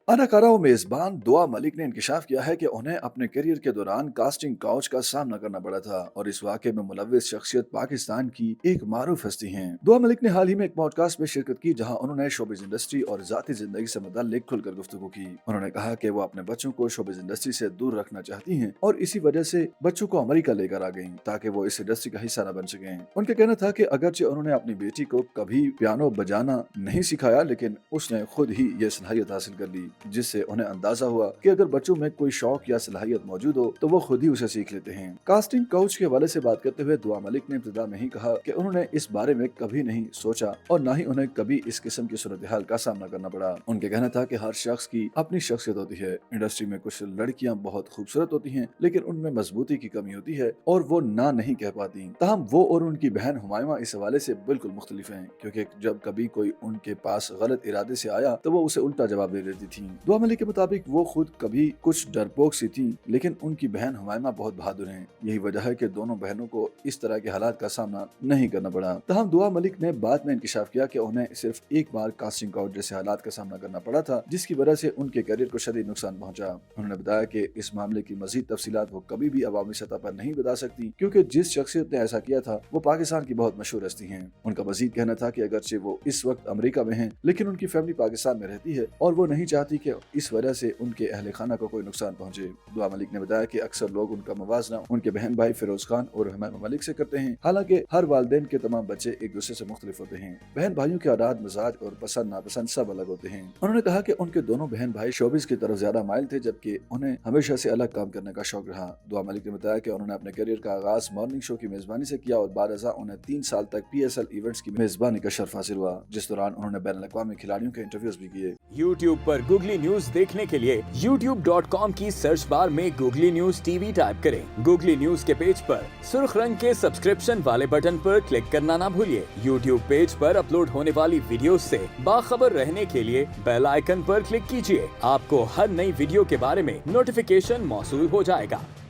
अदाकारा और मेजबान दुआ मलिक ने इंकशाफ किया है कि उन्हें अपने करियर के दौरान कास्टिंग काउच का सामना करना पड़ा था और इस वाक़े में मुलव्विस शख्सियत पाकिस्तान की एक मारूफ हस्ती हैं। दुआ मलिक ने हाल ही में एक पॉडकास्ट में शिरकत की जहां उन्होंने शोबिज़ इंडस्ट्री और ज़ाती जिंदगी से मुताल्लिक खुलकर गुफ्तगू की। उन्होंने कहा कि वो अपने बच्चों को शोबिज़ इंडस्ट्री से दूर रखना चाहती हैं और इसी वजह से बच्चों को अमेरिका लेकर आ गयी ताकि वो इस इंडस्ट्री का हिस्सा न बन सकें। उनका कहना था कि अगरचे उन्होंने अपनी बेटी को कभी पियानो बजाना नहीं सिखाया, लेकिन उसने खुद ही ये सलाहियत हासिल कर ली, जिससे उन्हें अंदाजा हुआ कि अगर बच्चों में कोई शौक या सलाहियत मौजूद हो तो वो खुद ही उसे सीख लेते हैं। कास्टिंग काउच के हवाले से बात करते हुए दुआ मलिक ने इब्तिदा में ही कहा कि उन्होंने इस बारे में कभी नहीं सोचा और न ही उन्हें कभी इस किस्म की सूरत हाल का सामना करना पड़ा। उनके कहना था कि हर शख्स की अपनी शख्सियत होती है। इंडस्ट्री में कुछ लड़कियां बहुत खूबसूरत होती हैं, लेकिन उनमें मजबूती की कमी होती है और वो ना नहीं कह पाती। ताहम वो और उनकी बहन हुमायूं इस हवाले से बिल्कुल मुख्तलिफ हैं, क्योंकि जब कभी कोई उनके पास गलत इरादे से आया तो वो उसे उल्टा जवाब दे देती थी। दुआ मलिक के मुताबिक वो खुद कभी कुछ डरपोक सी थी, लेकिन उनकी बहन हुमायूं बहुत बहादुर हैं। यही वजह है कि दोनों बहनों को इस तरह के हालात का सामना नहीं करना पड़ा। तहम दुआ मलिक ने बाद में इंकशाफ किया कि उन्हें सिर्फ एक बार कास्टिंग काउच जैसे हालात का सामना करना पड़ा था, जिसकी वजह से उनके करियर को शदीद नुकसान पहुंचा। उन्होंने बताया कि इस मामले की मजीद तफसीलात वो कभी भी अवामी सतह पर नहीं बता सकती, क्योंकि जिस शख्सियत ने ऐसा किया था वो पाकिस्तान की बहुत मशहूर हस्ती हैं। उनका मजीद कहना था कि अगरचे वो इस वक्त अमेरिका में हैं, लेकिन उनकी फैमिली पाकिस्तान में रहती है और वो नहीं चाहती कि इस वजह से उनके अहले खाना को कोई नुकसान पहुंचे। दुआ मलिक ने बताया कि अक्सर लोग उनका मवाजना उनके बहन भाई फिरोज खान और हुमायूं मलिक से करते हैं। हालांकि हर वालिदैन के तमाम बच्चे एक दूसरे से मुख्तलिफ होते हैं। बहन भाइयों के आदात, मिजाज और पसंद नापसंद सब अलग होते हैं। उन्होंने कहा कि उनके दोनों बहन भाई शोबिस की तरफ ज्यादा माइल थे, जबकि उन्हें हमेशा से अलग काम करने का शौक रहा। दुआ मलिक ने बताया कि उन्होंने अपने करियर का आगाज मॉर्निंग शो की मेजबानी से किया और बाद उन्हें 3 साल तक PSL इवेंट्स की मेजबानी का शर्फ हासिल हुआ, जिस दौरान उन्होंने बैनुल-अक़वामी खिलाड़ियों के इंटरव्यूज भी किए। YouTube पर गूगली न्यूज देखने के लिए youtube.com की सर्च बार में गूगली न्यूज TV टाइप करें। गूगली न्यूज के पेज पर सुर्ख रंग के सब्सक्रिप्शन वाले बटन पर क्लिक करना ना भूलिए। YouTube पेज पर अपलोड होने वाली वीडियो से बाखबर रहने के लिए बेल आइकन पर क्लिक कीजिए। आपको हर नई वीडियो के बारे में नोटिफिकेशन मौसूल हो जाएगा।